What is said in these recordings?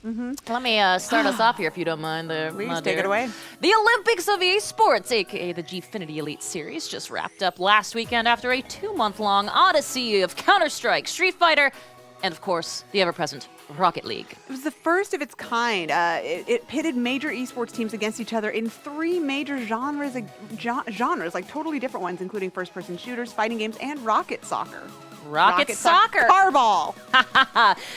Let me start us off here, if you don't mind. Please take it away. The Olympics of Esports, a.k.a. the Gfinity Elite Series, just wrapped up last weekend after a 2-month-long odyssey of Counter-Strike, Street Fighter, and, of course, the ever-present Rocket League. It was the first of its kind. It pitted major esports teams against each other in 3 major genres, like totally different ones, including first-person shooters, fighting games, and rocket soccer. Rocket soccer. Carball.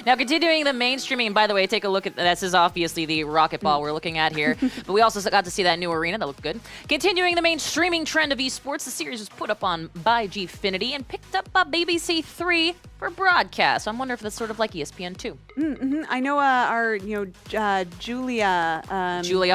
Now, continuing the mainstreaming, and by the way, take a look at this is obviously the rocket ball we're looking at here, but we also got to see that new arena that looked good. Continuing the mainstreaming trend of esports, the series was put up on by Gfinity and picked up by BBC 3 for broadcast. I wonder if that's sort of like ESPN 2. I know our Julia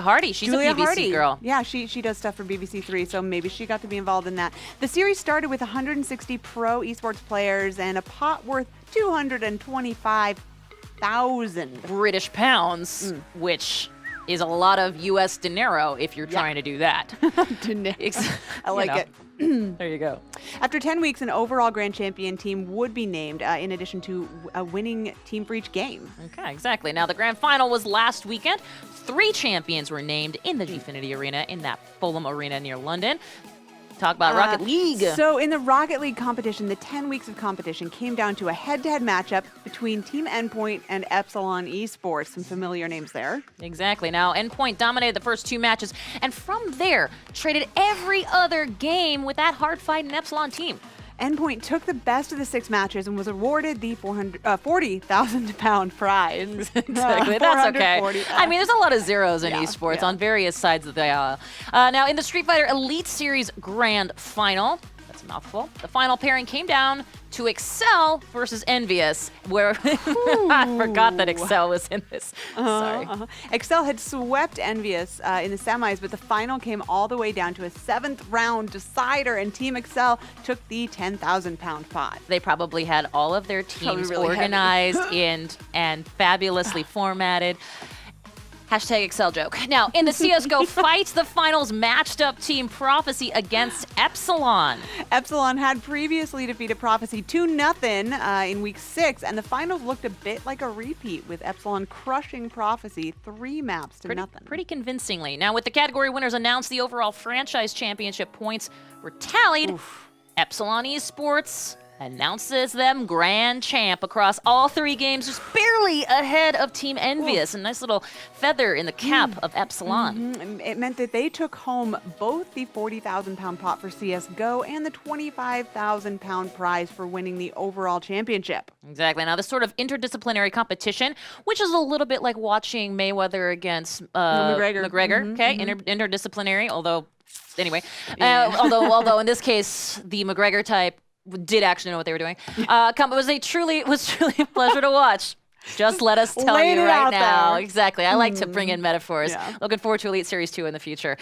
Hardy. She's Julia a BBC Hardy. girl. Yeah, she does stuff for BBC 3, so maybe she got to be involved in that. The series started with 160 pro esports players and a pot worth 225,000 British pounds, which is a lot of U.S. dinero if you're trying to do that. I like it. There you go. After 10 weeks, an overall grand champion team would be named, in addition to a winning team for each game. Okay, exactly. Now, the grand final was last weekend. 3 champions were named in the Gfinity Arena in that Fulham Arena near London. Talk about Rocket League. So in the Rocket League competition, the 10 weeks of competition came down to a head-to-head matchup between Team Endpoint and Epsilon Esports. Some familiar names there. Exactly. Now, Endpoint dominated the first 2 matches, and from there, traded every other game with that hard-fighting Epsilon team. Endpoint took the best of the 6 matches and was awarded the 40,000-pound prize. Exactly, that's okay. I mean, there's a lot of zeros in esports on various sides of the aisle. Now, in the Street Fighter Elite Series Grand Final, that's a mouthful, the final pairing came down to Excel versus Envious, where I forgot that Excel was in this. Sorry. Excel had swept Envious in the semis, but the final came all the way down to a 7th round decider, and Team Excel took the 10,000-pound pot. They probably had all of their teams really organized and fabulously formatted. Hashtag Excel joke. Now, in the CSGO fights, the finals matched up Team Prophecy against Epsilon. Epsilon had previously defeated Prophecy 2-0 in Week 6, and the finals looked a bit like a repeat, with Epsilon crushing Prophecy 3 maps to nothing. Pretty convincingly. Now, with the category winners announced, the overall franchise championship points were tallied. Epsilon Esports announces them grand champ across all 3 games, just barely ahead of Team Envious. A nice little feather in the cap of Epsilon. It meant that they took home both the 40,000-pound pot for CSGO and the 25,000-pound prize for winning the overall championship. Exactly. Now, this sort of interdisciplinary competition, which is a little bit like watching Mayweather against McGregor. Okay, interdisciplinary, although, anyway. Although in this case, the McGregor type did actually know what they were doing. It was truly a pleasure to watch. Just let us tell you right now. Exactly. I like to bring in metaphors. Looking forward to Elite Series 2 in the future.